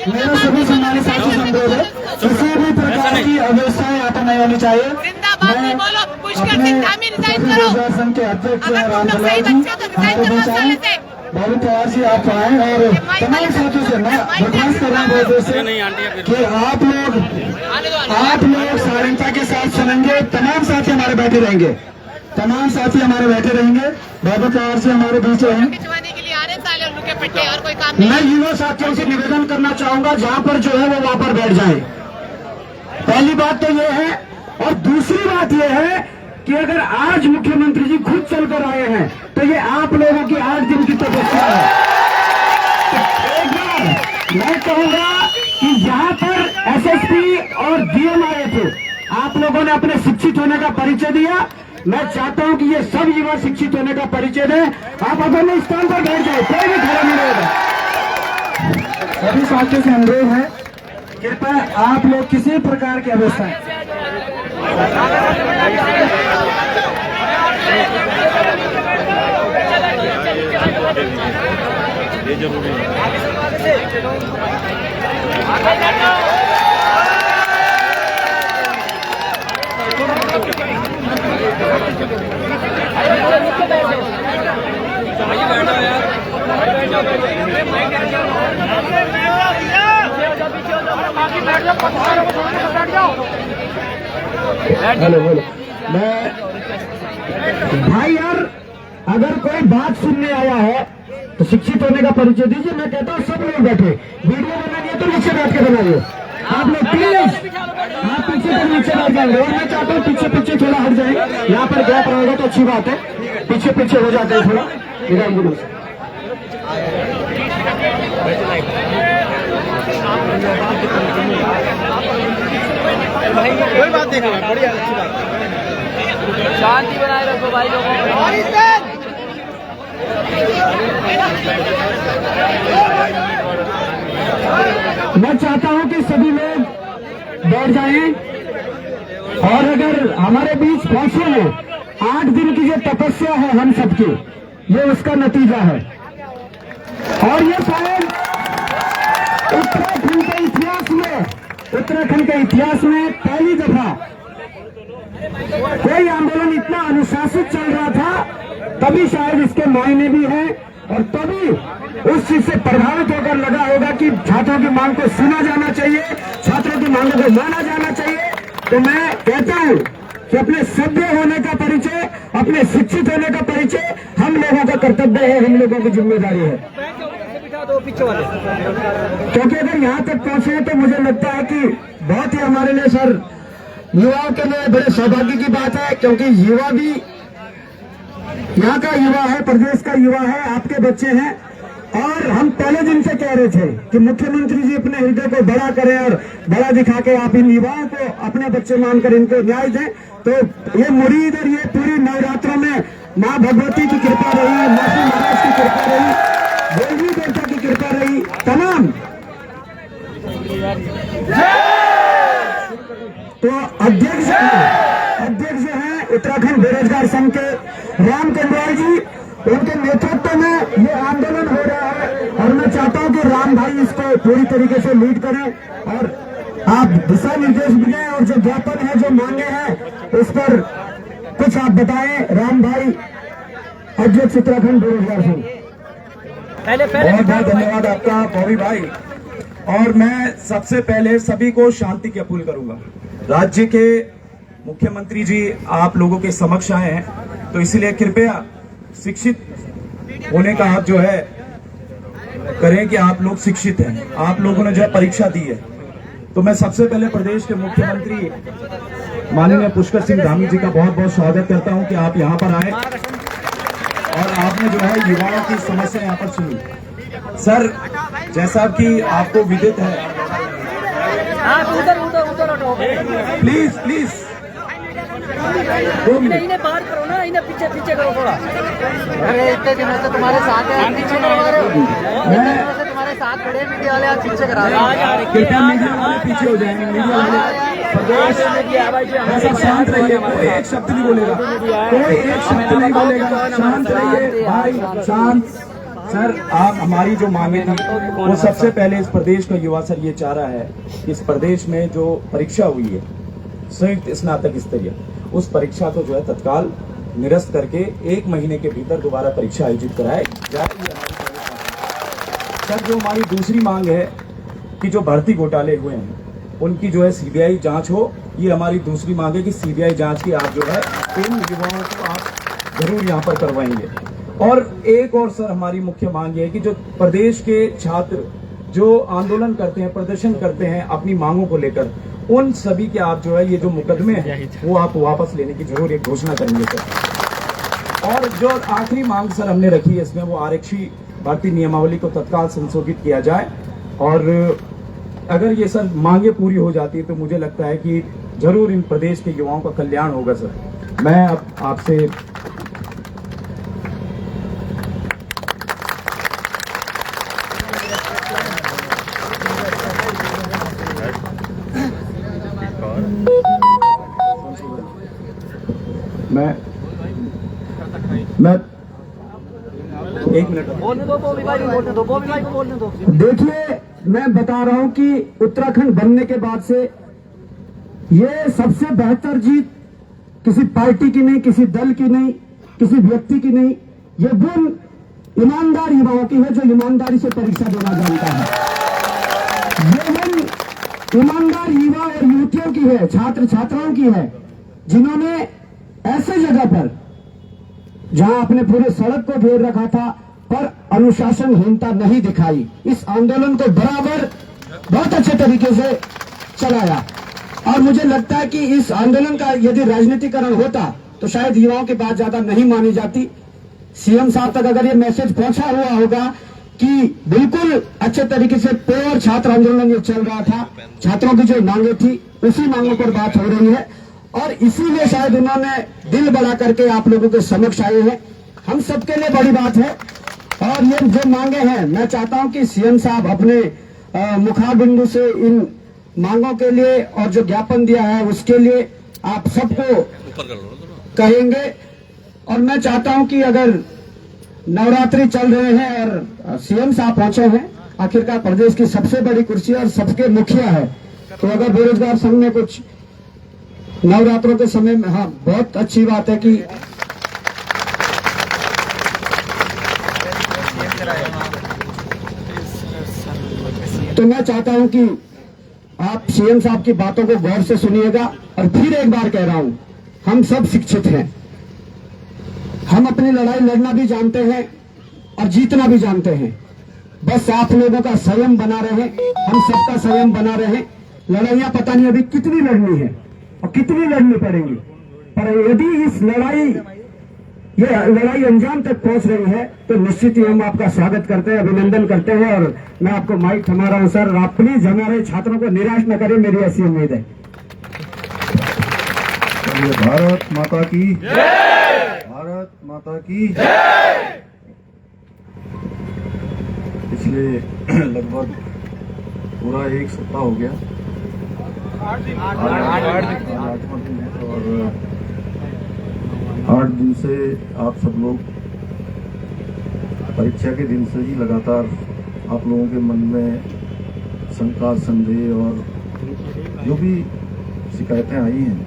मेरा सभी सम्मानित साथी अनुरोध है, किसी भी प्रकार की अव्यवस्थाएं यहाँ पर नहीं होनी चाहिए। मैं अपने संघ के अध्यक्ष रामलाल जी बाबू पवार जी आप आए और तमाम साथियों से मैं दरख्वास्त कर रहा हूँ बहुत से कि आप लोग शालीनता के साथ सुनेंगे। तमाम साथी हमारे बैठे रहेंगे, तमाम साथी हमारे बैठे रहेंगे। बाबू पवार जी हमारे बीच हैं। मैं युवा साथियों से निवेदन करना चाहूंगा, जहां पर जो है वो वहां पर बैठ जाए। पहली बात तो ये है, और दूसरी बात ये है कि अगर आज मुख्यमंत्री जी खुद चलकर आए हैं तो ये आप लोगों की 8 दिन की तपस्या है। एक बार मैं कहूंगा कि यहाँ पर एसएसपी और डीएम आए थे, आप लोगों ने अपने शिक्षित होने का परिचय दिया। मैं चाहता हूं कि ये सब युवा शिक्षित होने का परिचय दें। आप अपने स्थान पर बैठ जाए, कोई भी खड़ा नहीं रहेगा। सभी साथियों से अनुरोध है, कृपया आप लोग किसी प्रकार की अवस्था हेलो मैं भाई यार, अगर कोई बात सुनने आया है तो शिक्षित होने का परिचय दीजिए। मैं कहता हूँ सब लोग बैठे, वीडियो बनाइए तो नीचे बैठ के बनाइए। आप लोग प्लीज आप पीछे पर नीचे बैठ जाएंगे, और मैं चाहता हूँ पीछे पीछे थोड़ा हट जाए। यहाँ पर गैप रहेगा तो अच्छी बात है, पीछे पीछे हो जाते हैं थोड़ा इधर से। कोई बात नहीं, बढ़िया अच्छी बात, शांति बनाए रखो भाई लोगों। मैं चाहता हूं कि सभी लोग बैठ जाएं, और अगर हमारे बीच पहुंचे हैं 8 दिन की जो तपस्या है हम सबकी, ये उसका नतीजा है। और ये शायद उत्तराखंड के इतिहास में पहली दफा कोई आंदोलन इतना अनुशासित चल रहा था, तभी शायद इसके मायने भी हैं, और तभी उस चीज से प्रभावित होकर लगा होगा कि छात्रों की मांग को सुना जाना चाहिए, छात्रों की मांगों को माना जाना चाहिए। तो मैं कहता हूं कि अपने सभ्य होने का परिचय, अपने शिक्षित होने का परिचय हम लोगों का कर्तव्य है, हम लोगों की जिम्मेदारी है। क्योंकि अगर यहाँ तक पहुंचे तो मुझे लगता है कि बहुत ही हमारे लिए सर युवाओं के लिए बड़े सौभाग्य की बात है, क्योंकि युवा भी यहाँ का युवा है, प्रदेश का युवा है, आपके बच्चे हैं। और हम पहले दिन से कह रहे थे कि मुख्यमंत्री जी अपने हृदय को बड़ा करें और बड़ा दिखा के आप इन युवाओं को अपने बच्चे मानकर इनको न्याय दें। तो ये मुरीद और ये पूरी नवरात्रों में माँ भगवती की कृपा रही, मासी महाराज की कृपा रही, देवी देवता की कृपा रही, तमाम। तो अध्यक्ष हैं उत्तराखंड बेरोजगार संघ के राम कंडवाल जी, उनके नेतृत्व में ये आंदोलन हो रहा है, और मैं चाहता हूं कि राम भाई इसको पूरी तरीके से लीड करें और आप दिशा निर्देश भी दें, और जो ज्ञापन है, जो मांगे हैं, उस पर कुछ आप बताएं। राम भाई, अध्यक्ष उत्तराखंड बेरोजगार संघ। बहुत बहुत धन्यवाद आपका बॉबी भाई। और मैं सबसे पहले सभी को शांति की अपील करूंगा। राज्य के मुख्यमंत्री जी आप लोगों के समक्ष आए हैं, तो इसलिए कृपया शिक्षित होने का आप जो है करें कि आप लोग शिक्षित हैं, आप लोगों ने जो है परीक्षा दी है। तो मैं सबसे पहले प्रदेश के मुख्यमंत्री माननीय पुष्कर सिंह धामी जी का बहुत बहुत स्वागत करता हूं कि आप यहां पर आए और आपने जो है युवाओं की समस्या यहाँ पर सुनी। सर, जैसा कि आपको विदित है, प्लीज प्लीज इन्हें बाहर करो ना, इन्हें पीछे पीछे करो थोड़ा। अरे इतने दिनों से तुम्हारे साथ है, पीछे करवा रहे हो, तुम्हारे साथ खड़े मीडिया वाले, आप पीछे करा रहे हो। कृपया मीडिया वाले पीछे हो जाएंगे, मीडिया वाले प्रदेश सब शांत रहिए, कोई एक शब्द नहीं बोलेगा, कोई एक शब्द नहीं बोलेगा, शांत रहिए भाई, शांत। सर आप हमारी जो मांगे थी वो सबसे पहले इस प्रदेश का युवा सर ये चाह रहा है कि इस प्रदेश में जो परीक्षा हुई है संयुक्त स्नातक स्तरीय, उस परीक्षा को जो है तत्काल निरस्त करके 1 महीने के भीतर दोबारा परीक्षा आयोजित कराए जाए। सर जो हमारी दूसरी मांग है कि जो भर्ती घोटाले हुए हैं उनकी जो है सीबीआई जांच हो, ये हमारी दूसरी मांग है कि सीबीआई जांच की आप जो है इन युवाओं को आप जरूर यहाँ पर करवाएंगे। और एक और सर हमारी मुख्य मांग ये है कि जो प्रदेश के छात्र जो आंदोलन करते हैं, प्रदर्शन करते हैं अपनी मांगों को लेकर, उन सभी के आप जो है ये जो मुकदमे हैं वो आप वापस लेने की जरूर एक घोषणा करेंगे सर। और जो आखिरी मांग सर हमने रखी है इसमें वो आरक्षी भर्ती नियमावली को तत्काल संशोधित किया जाए। और अगर ये सर मांगे पूरी हो जाती है तो मुझे लगता है कि जरूर इन प्रदेश के युवाओं का कल्याण होगा सर। मैं अब आपसे मैं 1 मिनट बोलने दो बॉबी भाई को, बोलने दो बॉबी भाई को, बोलने दो। देखिए मैं बता रहा हूं कि उत्तराखंड बनने के बाद से ये सबसे बेहतर जीत किसी पार्टी की नहीं, किसी दल की नहीं, किसी व्यक्ति की नहीं, ये वो ईमानदार युवाओं की है जो ईमानदारी से परीक्षा देना जानता है। ये वो ईमानदार युवा और युवतियों की है, छात्र छात्राओं की है जिन्होंने ऐसे जगह पर जहां अपने पूरे सड़क को घेर रखा था पर अनुशासनहीनता नहीं दिखाई, इस आंदोलन को बराबर बहुत अच्छे तरीके से चलाया। और मुझे लगता है कि इस आंदोलन का यदि राजनीतिकरण होता तो शायद युवाओं की बात ज्यादा नहीं मानी जाती। सीएम साहब तक अगर ये मैसेज पहुंचा हुआ होगा कि बिल्कुल अच्छे तरीके से प्योर छात्र आंदोलन ये चल रहा था, छात्रों की जो मांगे थी उसी मांगों पर बात हो रही है और इसीलिए शायद उन्होंने दिल बड़ा करके आप लोगों के समक्ष आए हैं। हम सबके लिए बड़ी बात है और ये जो मांगे हैं मैं चाहता हूं कि सीएम साहब अपने मुखारबिंदु से इन मांगों के लिए और जो ज्ञापन दिया है उसके लिए आप सबको कहेंगे। और मैं चाहता हूं कि अगर नवरात्रि चल रहे हैं और सीएम साहब पहुंचे हैं, आखिरकार प्रदेश की सबसे बड़ी कुर्सी और सबके मुखिया है, तो अगर बेरोजगार संघ में कुछ नवरात्रों के समय में, हाँ बहुत अच्छी बात है कि तो मैं चाहता हूं कि आप सीएम साहब की बातों को गौर से सुनिएगा। और फिर एक बार कह रहा हूं, हम सब शिक्षित हैं, हम अपनी लड़ाई लड़ना भी जानते हैं और जीतना भी जानते हैं। बस आप लोगों का संयम बना रहे, हम सबका संयम बना रहे। लड़ाइयां पता नहीं अभी कितनी लड़नी है और कितनी लड़नी पड़ेंगी, पर यदि इस ये लड़ाई अंजाम तक पहुंच रही है तो निश्चित ही हम आपका स्वागत करते हैं, अभिनंदन करते हैं। और मैं आपको माइक थमा रहा हूं सर, आप प्लीज हमारे छात्रों को निराश न करें, मेरी ऐसी उम्मीद है। भारत माता की जय, भारत माता की जय। पिछले लगभग पूरा 1 सप्ताह हो गया, 8वां दिन है और 8 दिन से आप सब लोग परीक्षा के दिन से ही लगातार आप लोगों के मन में शंका, संदेह और जो भी शिकायतें आई हैं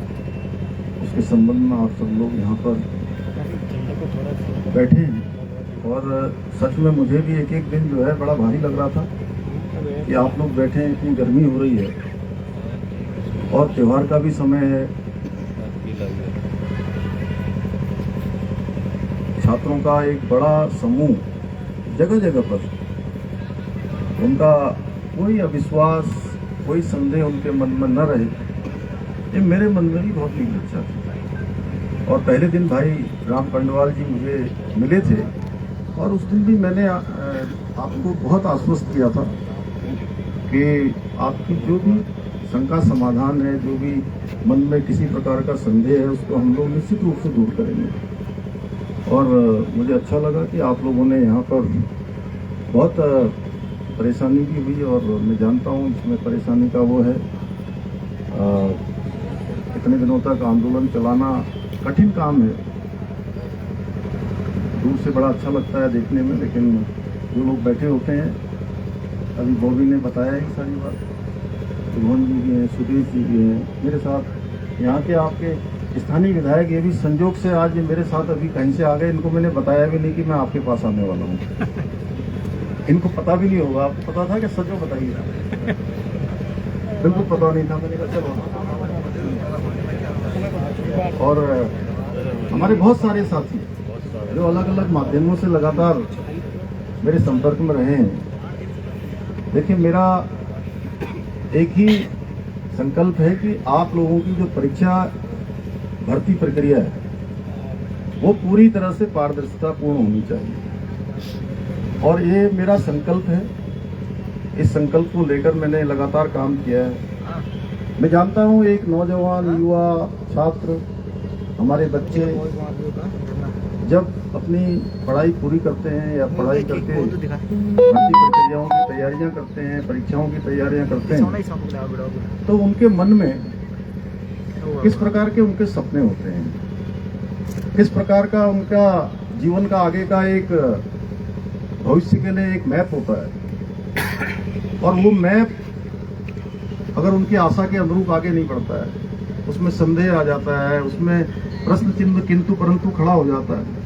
उसके संबंध में आप सब लोग यहाँ पर बैठे हैं। और सच में मुझे भी एक एक दिन जो है बड़ा भारी लग रहा था कि आप लोग बैठे हैं, इतनी गर्मी हो रही है और त्योहार का भी समय है। छात्रों का एक बड़ा समूह जगह जगह पर, उनका कोई अविश्वास, कोई संदेह उनके मन में न रहे, ये मेरे मन में भी बहुत नीक इच्छा थी। और पहले दिन भाई राम पंडवाल जी मुझे मिले थे और उस दिन भी मैंने आपको बहुत आश्वस्त किया था कि आपकी जो भी शंका समाधान है, जो भी मन में किसी प्रकार का संदेह है, उसको हम लोग निश्चित रूप से दूर करेंगे। और मुझे अच्छा लगा कि आप लोगों ने यहाँ पर बहुत परेशानी भी हुई और मैं जानता हूँ इसमें परेशानी का वो है इतने दिनों तक आंदोलन चलाना कठिन काम है। दूर से बड़ा अच्छा लगता है देखने में, लेकिन जो लोग बैठे होते हैं, अभी बॉबी ने बताया ही सारी बात, मोहन जी भी हैं, सुदेश जी भी हैं मेरे साथ, यहाँ के आपके स्थानीय विधायक ये भी संजोग से आज ये मेरे साथ अभी कहीं से आ गए। इनको मैंने बताया भी नहीं कि मैं आपके पास आने वाला हूँ। इनको पता भी नहीं होगा। आपको पता था कि सचो बताइए? बिल्कुल पता नहीं था। मैंने कहा चलो। और हमारे बहुत सारे साथी जो अलग अलग माध्यमों से लगातार मेरे संपर्क में रहे हैं। देखिए, मेरा एक ही संकल्प है कि आप लोगों की जो परीक्षा भर्ती प्रक्रिया है वो पूरी तरह से पारदर्शिता पूर्ण होनी चाहिए, और ये मेरा संकल्प है। इस संकल्प को लेकर मैंने लगातार काम किया है। मैं जानता हूँ एक नौजवान, युवा, छात्र, हमारे बच्चे जब अपनी पढ़ाई पूरी करते हैं या पढ़ाई करके भर्ती प्रक्रियाओं की तैयारियां करते हैं, परीक्षाओं की तैयारियां करते हैं, तो उनके मन में किस प्रकार के उनके सपने होते हैं, किस प्रकार का उनका जीवन का आगे का एक भविष्य के लिए एक मैप होता है। और वो मैप अगर उनकी आशा के अनुरूप आगे नहीं बढ़ता है, उसमें संदेह आ जाता है, उसमें प्रश्न चिन्ह किंतु परंतु खड़ा हो जाता है,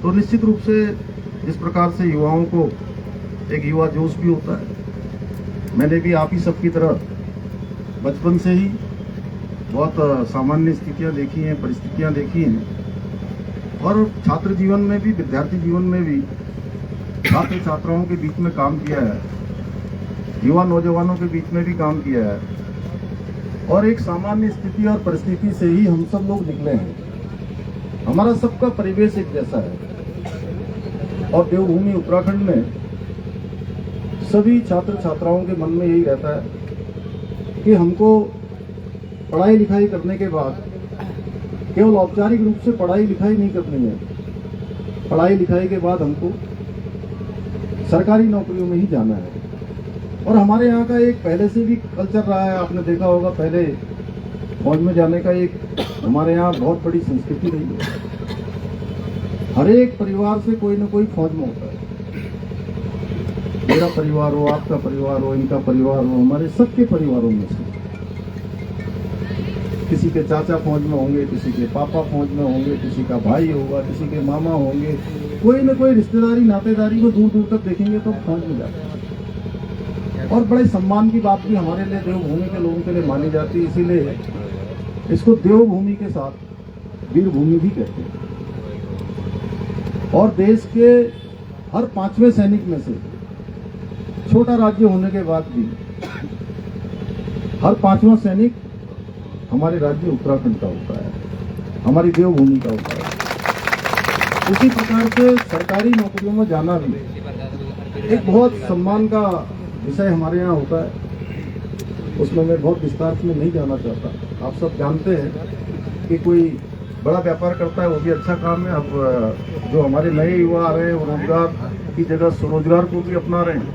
तो निश्चित रूप से जिस प्रकार से युवाओं को एक युवा जोश भी होता है। मैंने भी आप ही सबकी तरह बचपन से ही बहुत सामान्य स्थितियां देखी हैं, परिस्थितियां देखी हैं, और छात्र जीवन में भी, विद्यार्थी जीवन में भी छात्र छात्राओं के बीच में काम किया है, युवा नौजवानों के बीच में भी काम किया है, और एक सामान्य स्थिति और परिस्थिति से ही हम सब लोग निकले हैं। हमारा सबका परिवेश एक जैसा है, और देवभूमि उत्तराखंड में सभी छात्र छात्राओं के मन में यही रहता है कि हमको पढ़ाई लिखाई करने के बाद केवल औपचारिक रूप से पढ़ाई लिखाई नहीं करनी है। पढ़ाई लिखाई के बाद हमको सरकारी नौकरियों में ही जाना है। और हमारे यहाँ का एक पहले से भी कल्चर रहा है, आपने देखा होगा, पहले फौज में जाने का एक हमारे यहाँ बहुत बड़ी संस्कृति रही है। हर एक परिवार से कोई ना कोई फौज में होता है। मेरा परिवार हो, आपका परिवार हो, इनका परिवार हो, हमारे सबके परिवारों में से किसी के चाचा फौज में होंगे, किसी के पापा फौज में होंगे, किसी का भाई होगा, किसी के मामा होंगे, कोई ना कोई रिश्तेदारी नातेदारी को दूर दूर तक देखेंगे तो फौज में जाते हैं। और बड़े सम्मान की बात भी हमारे लिए देवभूमि के लोगों के लिए मानी जाती है, इसीलिए इसको देवभूमि के साथ वीरभूमि भी कहते हैं। और देश के हर 5वें सैनिक में से, छोटा राज्य होने के बाद भी, हर 5वां सैनिक हमारे राज्य उत्तराखंड का होता है, हमारी देवभूमि का होता है। उसी प्रकार से सरकारी नौकरियों में जाना भी एक बहुत सम्मान का विषय हमारे यहाँ होता है। उसमें मैं बहुत विस्तार में नहीं जाना चाहता। आप सब जानते हैं कि कोई बड़ा व्यापार करता है वो भी अच्छा काम है। अब जो हमारे नए युवा आ रहे हैं वो रोजगार की जगह स्वरोजगार को भी अपना रहे हैं,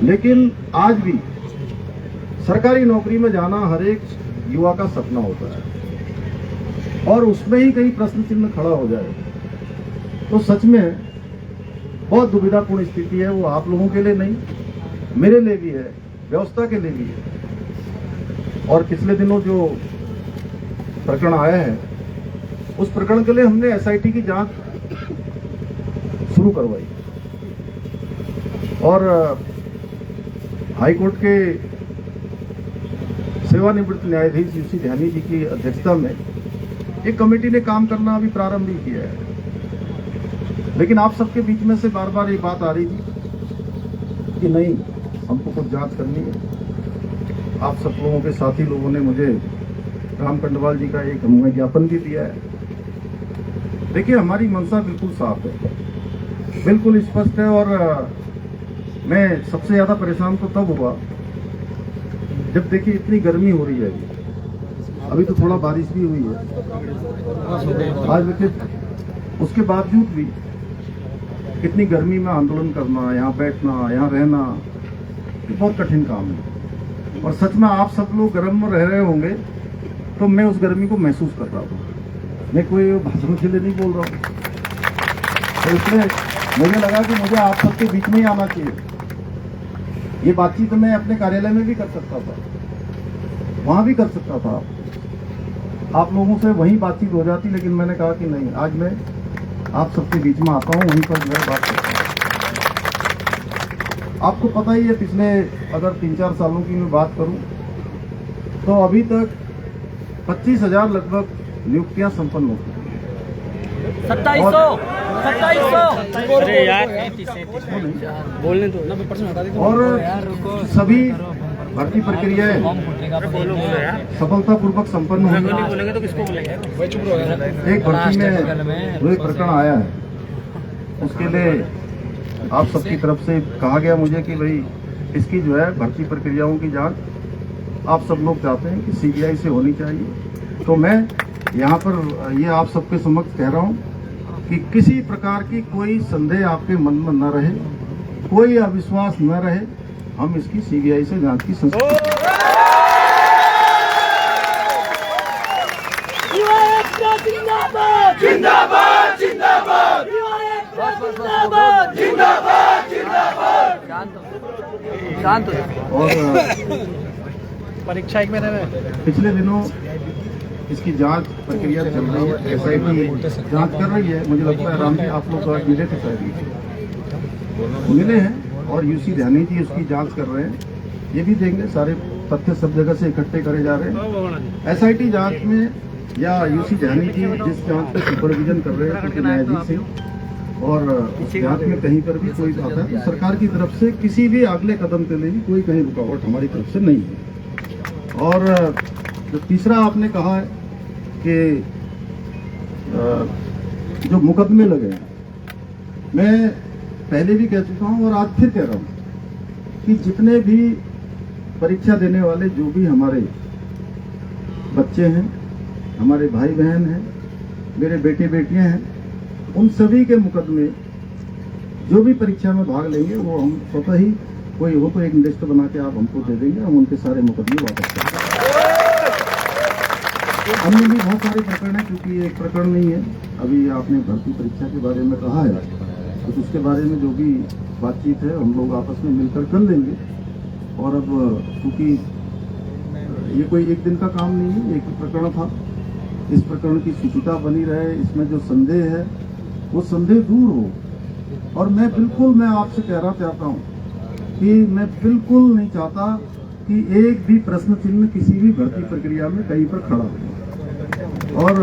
लेकिन आज भी सरकारी नौकरी में जाना हर एक युवा का सपना होता है। और उसमें ही कहीं प्रश्न चिन्ह खड़ा हो जाए तो सच में बहुत दुविधापूर्ण स्थिति है। वो आप लोगों के लिए नहीं, मेरे लिए भी है, व्यवस्था के लिए भी है। और पिछले दिनों जो प्रकरण आया है उस प्रकरण के लिए हमने एसआईटी की जांच शुरू करवाई, और हाईकोर्ट के सेवानिवृत्त न्यायाधीश यूसी ध्यानी जी की अध्यक्षता में एक कमेटी ने काम करना अभी प्रारंभ भी किया है। लेकिन आप सबके बीच में से बार बार ये बात आ रही थी कि नहीं, हमको कुछ जांच करनी है। आप सब लोगों के साथी लोगों ने मुझे राम कंडवाल जी का एक हमें ज्ञापन भी दिया है। देखिए, हमारी मंशा बिल्कुल साफ है, बिल्कुल स्पष्ट है। और मैं सबसे ज्यादा परेशान तो तब हुआ जब देखिए इतनी गर्मी हो रही है। अभी तो थोड़ा बारिश भी हुई है आज, देखिए उसके बावजूद भी कितनी गर्मी में आंदोलन करना, यहाँ बैठना, यहाँ रहना, ये बहुत कठिन काम है। और सच में आप सब लोग गर्म में रह रहे होंगे तो मैं उस गर्मी को महसूस कर रहा हूँ। मैं कोई भाषण के लिए नहीं बोल रहा हूँ, तो इसलिए मुझे लगा कि मुझे आप सबके बीच में ही आना चाहिए। ये बातचीत मैं अपने कार्यालय में भी कर सकता था, वहां भी कर सकता था, आप लोगों से वहीं बातचीत हो जाती, लेकिन मैंने कहा कि नहीं, आज मैं आप सबके बीच में आता हूँ, वहीं पर जो है बात करता हूँ। आपको पता ही है, पिछले अगर 3-4 सालों की मैं बात करूं तो अभी तक 25,000 लगभग नियुक्तियां संपन्न हो चुकी हैं। 2700 अरे यार बोलने दो। और सभी भर्ती प्रक्रियाएं सफलतापूर्वक संपन्न हुई। बोलेंगे तो किसको बोलेंगे? एक भर्ती में जो एक प्रकरण आया है, उसके लिए आप सबकी तरफ से कहा गया मुझे कि भाई इसकी जो है भर्ती प्रक्रियाओं की जांच आप सब लोग चाहते हैं कि सीबीआई से होनी चाहिए। तो मैं यहाँ पर ये आप सबके समक्ष कह रहा हूँ कि किसी प्रकार की कोई संदेह आपके मन में न रहे, कोई अविश्वास न रहे, हम इसकी सीबीआई से जांच की संस्कृति शांत हो। और परीक्षा एक महीने में पिछले दिनों इसकी जांच प्रक्रिया चल रही है, एसआईटी जांच कर रही है। मुझे लगता है राम जी आप लोग आज मिले थे, शायद मिले हैं, और यूसी ध्यानी जी उसकी जांच कर रहे हैं। ये भी देंगे, सारे तथ्य सब जगह से इकट्ठे करे जा रहे हैं। एसआईटी जांच में या यूसी ध्यानी जी जिस जांच पे सुपरविजन कर रहे हैं, क्योंकि न्यायाधीश हैं, और उस जांच में कहीं पर भी कोई बात है तो सरकार की तरफ से किसी भी अगले कदम के लिए भी कोई कहीं रुकावट हमारी तरफ से नहीं है। और जो तीसरा आपने कहा है कि जो मुकदमे लगे हैं, मैं पहले भी कह चुका हूं और आज फिर कह रहा हूं कि जितने भी परीक्षा देने वाले जो भी हमारे बच्चे हैं, हमारे भाई बहन हैं, मेरे बेटे बेटियां हैं, उन सभी के मुकदमे जो भी परीक्षा में भाग लेंगे वो हम स्वतः ही कोई हो तो एक लिस्ट बना के आप हमको दे देंगे, हम उनके सारे मुकदमे वापस कर देंगे। अन्य भी बहुत सारे प्रकरण हैं, क्योंकि एक प्रकरण नहीं है। अभी आपने भर्ती परीक्षा के बारे में कहा है, तो उसके बारे में जो भी बातचीत है हम लोग आपस में मिलकर कर लेंगे। और अब क्योंकि ये कोई एक दिन का काम नहीं है, एक प्रकरण था, इस प्रकरण की शुचिता बनी रहे, इसमें जो संदेह है वो संदेह दूर हो। और मैं आपसे कहना चाहता हूँ कि मैं बिल्कुल नहीं चाहता कि एक भी प्रश्न चिन्ह किसी भी भर्ती प्रक्रिया में कहीं पर खड़ा हो। और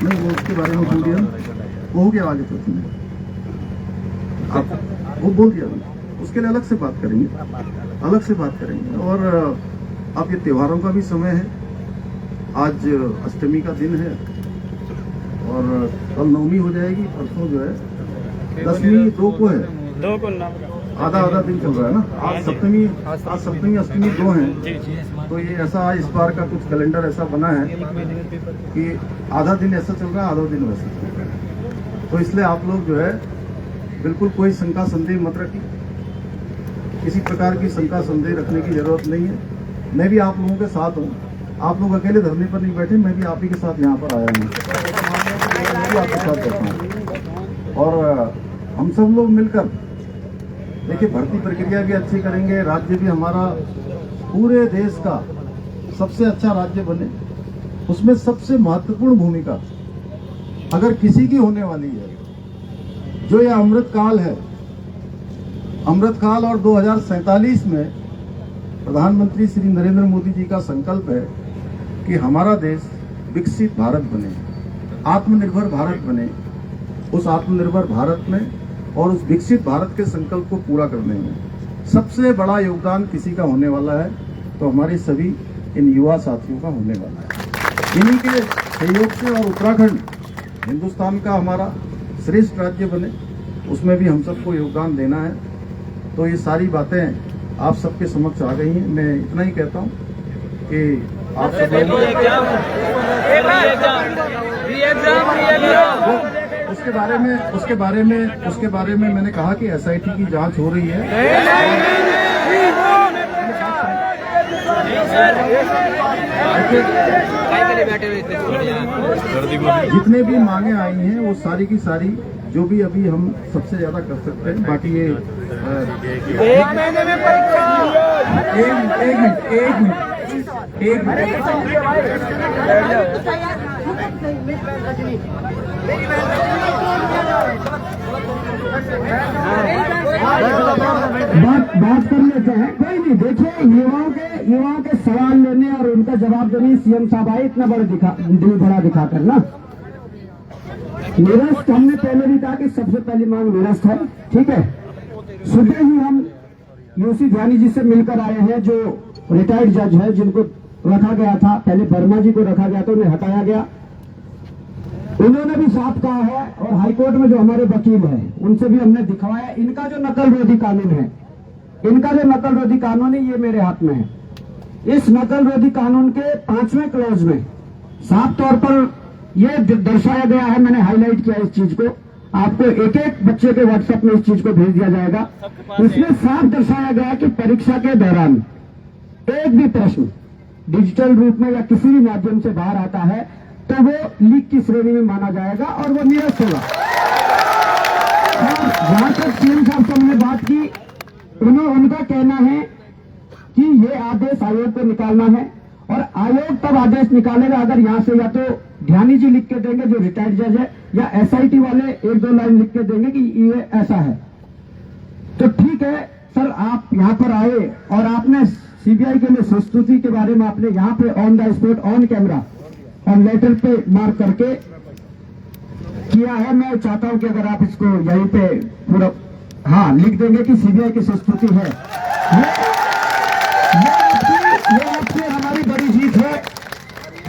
मैं वो उसके बारे में बोल दिया, वो हो गया आगे प्रश्न, आप वो बोल दिया, उसके लिए अलग से बात करेंगे। और अब ये त्योहारों का भी समय है, आज अष्टमी का दिन है और कल नवमी हो जाएगी, परसों जो है दसवीं 2 को है, 2 को ना आधा दिन चल रहा है ना। आज सप्तमी अष्टमी 2 हैं, तो ये ऐसा इस बार का कुछ कैलेंडर ऐसा बना है कि आधा दिन ऐसा चल रहा है, आधा दिन वैसा चल रहा है। तो इसलिए आप लोग जो है बिल्कुल कोई शंका संदेह मत रखिए, किसी प्रकार की शंका संदेह रखने की जरूरत नहीं है। मैं भी आप लोगों के साथ हूँ, आप लोग अकेले धरने पर नहीं बैठे, मैं भी आप ही के साथ यहाँ पर आया हूँ, मैं भी आपके साथ बैठा हूँ। और हम सब लोग मिलकर देखिए भर्ती प्रक्रिया भी अच्छी करेंगे, राज्य भी हमारा पूरे देश का सबसे अच्छा राज्य बने, उसमें सबसे महत्वपूर्ण भूमिका अगर किसी की होने वाली है, जो ये अमृत काल है, अमृत काल। और 2047 में प्रधानमंत्री श्री नरेंद्र मोदी जी का संकल्प है कि हमारा देश विकसित भारत बने, आत्मनिर्भर भारत बने। उस आत्मनिर्भर भारत में और उस विकसित भारत के संकल्प को पूरा करने में सबसे बड़ा योगदान किसी का होने वाला है, तो हमारे सभी इन युवा साथियों का होने वाला है। इन्हीं के सहयोग से और उत्तराखंड हिंदुस्तान का हमारा श्रेष्ठ राज्य बने, उसमें भी हम सबको योगदान देना है। तो ये सारी बातें आप सबके समक्ष आ गई हैं। मैं इतना ही कहता हूँ कि आप सब उसके बारे में मैंने कहा कि एसआईटी की जांच हो रही है। जितने भी मांगे आई हैं वो सारी की सारी जो भी अभी हम सबसे ज्यादा कर सकते हैं, बाकी ये एक महीने में परीक्षा। एक मिनट बात कर लेते हैं, कोई नहीं। देखिए, युवाओं के सवाल लेने और उनका जवाब देने सीएम साहब आए इतना बड़ा दिखाकर ना। निरस्त हमने पहले भी कहा कि सबसे पहली मांग निरस्त है, ठीक है। सुबह ही हम यूसी ध्यानी जी से मिलकर आए हैं, जो रिटायर्ड जज है, जिनको रखा गया था, पहले वर्मा जी को रखा गया था, उन्हें हटाया गया। उन्होंने भी साफ कहा है, और हाईकोर्ट में जो हमारे वकील हैं उनसे भी हमने दिखवाया, इनका जो नकल रोधी कानून है, ये मेरे हाथ में है। इस नकल रोधी कानून के 5वें क्लॉज में साफ तौर पर यह दर्शाया गया है, मैंने हाईलाइट किया इस चीज को, आपको एक एक बच्चे के व्हाट्सएप में इस चीज को भेज दिया जाएगा। इसमें साफ दर्शाया गया है कि परीक्षा के दौरान एक भी प्रश्न डिजिटल रूप में या किसी भी माध्यम से बाहर आता है तो वो लीक की श्रेणी में माना जाएगा और वो निरस्त होगा। जहां तक सीएम साहब से हमने बात की, उनका कहना है कि ये आदेश आयोग को निकालना है, और आयोग तब आदेश निकालेगा अगर यहां से या तो ध्यानी जी लिख के देंगे जो रिटायर्ड जज है, या एसआईटी वाले 1-2 लाइन लिख के देंगे कि ये ऐसा है। तो ठीक है सर, आप यहां पर आए और आपने सीबीआई के लिए संस्तुति के बारे में आपने यहां पे on the spot on camera और लेटर पे मार्क करके किया है। मैं चाहता हूं कि अगर आप इसको यहीं पे पूरा लिख देंगे कि सीबीआई की संस्तुति है, ये आपसे हमारी बड़ी जीत है।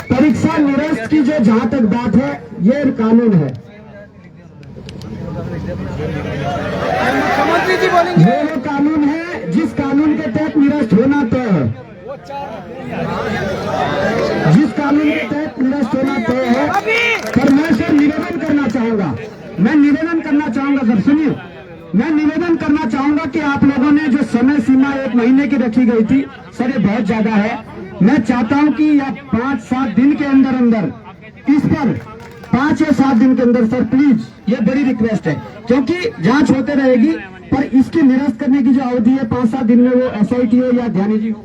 परीक्षा निरस्त की जो जहां तक बात है, ये कानून है, मुख्यमंत्री जी बोलेंगे, ये कानून है जिस कानून के तहत निरस्त होना तय है, जिस कानून के तहत निरस्त होना तय है। पर मैं सर निवेदन करना चाहूंगा सर, सुनिए, मैं निवेदन करना चाहूंगा कि आप लोगों ने जो समय सीमा 1 महीने की रखी गई थी सर, ये बहुत ज्यादा है। मैं चाहता हूं कि या 5-7 दिन के अंदर इस पर 5 या 7 दिन के अंदर सर प्लीज, ये बड़ी रिक्वेस्ट है, क्योंकि जांच होते रहेगी, पर इसकी निरस्त करने की जो अवधि है 5-7 दिन में, वो एसआईटी हो या ध्यानी जी हो।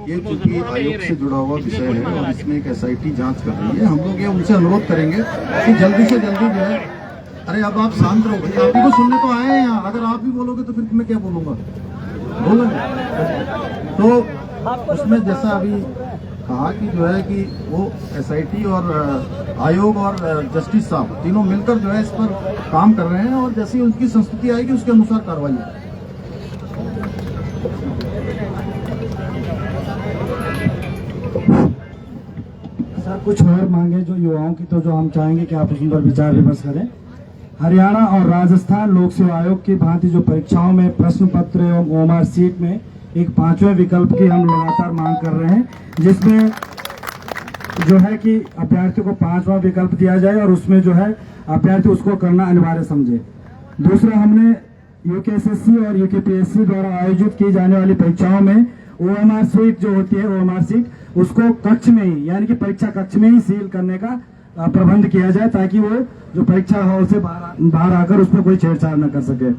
ये चूंकि आयोग से जुड़ा हुआ विषय है और इसमें एक एसआईटी जांच कर रही है, हम लोग ये उनसे अनुरोध करेंगे कि जल्दी से जल्दी जो है, अरे अब आप शांत रहो, आप ही को सुनने तो आए हैं यहाँ, अगर आप भी बोलोगे तो फिर मैं क्या बोलूंगा, तो उसमें जैसा अभी कहा कि जो है कि वो एसआईटी और आयोग और जस्टिस साहब तीनों मिलकर जो है इस पर काम कर रहे हैं, और जैसी उनकी संस्तुति आएगी उसके अनुसार कार्रवाई है। सर कुछ और मांगे जो युवाओं की, तो जो हम चाहेंगे कि आप उस पर विचार विमर्श करें। हरियाणा और राजस्थान लोक सेवा आयोग की भांति जो परीक्षाओं में प्रश्न पत्र एवं ओएमआर सीट में एक 5वें विकल्प की हम लगातार मांग कर रहे हैं, जिसमें जो है कि अभ्यर्थी को 5वां विकल्प दिया जाए और उसमें जो है अभ्यर्थी उसको करना अनिवार्य समझे। दूसरा, हमने यूकेएसएससी और यूकेपीएससी द्वारा आयोजित की जाने वाली परीक्षाओं में ओएमआर सीट जो होती है, ओएमआर सीट उसको कक्ष में ही, यानी कि परीक्षा कक्ष में ही सील करने का प्रबंध किया जाए, ताकि वो जो परीक्षा हॉल से बाहर आकर उसमें कोई छेड़छाड़ न कर सके।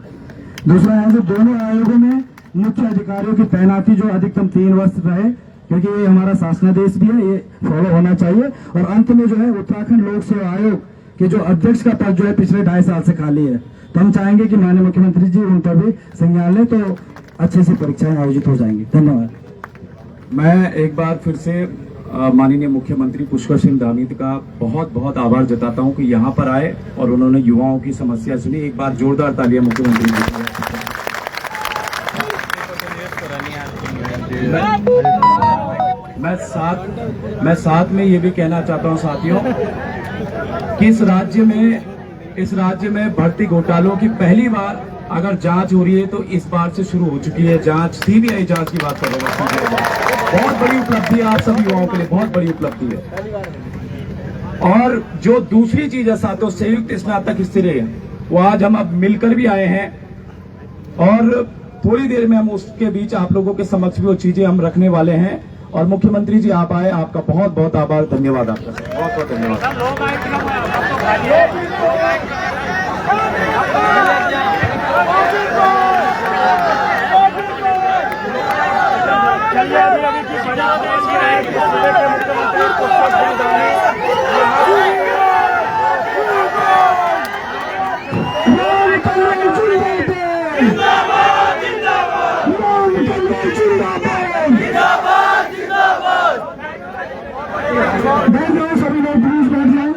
दूसरा है जो दोनों आयोगों में मुख्य अधिकारियों की तैनाती जो अधिकतम 3 वर्ष रहे, क्योंकि ये हमारा शासनादेश भी है, ये फॉलो होना चाहिए। और अंत में जो है उत्तराखंड लोक सेवा आयोग के जो अध्यक्ष का पद जो है पिछले 2.5 साल से खाली है, तो हम चाहेंगे कि माननीय मुख्यमंत्री जी उन पर भी संज्ञान लें, तो अच्छे से परीक्षाएं आयोजित हो जाएंगी। धन्यवाद। मैं एक बार फिर से माननीय मुख्यमंत्री पुष्कर सिंह धामी का बहुत बहुत आभार जताता हूं कि यहां पर आए और उन्होंने युवाओं की समस्या सुनी। एक बार जोरदार तालियां मुख्यमंत्री जी के लिए। मैं साथ में ये भी कहना चाहता हूं साथियों कि इस राज्य में भर्ती घोटालों की पहली बार अगर जांच हो रही है तो इस बार से शुरू हो चुकी है जांच, सीबीआई जांच की बात कर रहा हूं। बहुत बड़ी उपलब्धि है आप सभी युवाओं के लिए, बहुत बड़ी उपलब्धि है। और जो दूसरी चीज है साथियों, संयुक्त स्नातक स्तरीय, वो आज हम अब मिलकर भी आए हैं और थोड़ी देर में हम उसके बीच आप लोगों के समक्ष भी वो चीजें हम रखने वाले हैं। और मुख्यमंत्री जी आप आए, आपका बहुत बहुत आभार, धन्यवाद आपका, बहुत बहुत धन्यवाद। चलिए अभी की बड़ी खबर ये है कि सूबे के मुख्यमंत्री पुष्कर सिंह धामी सभी लोग प्लीज बैठ जाओ।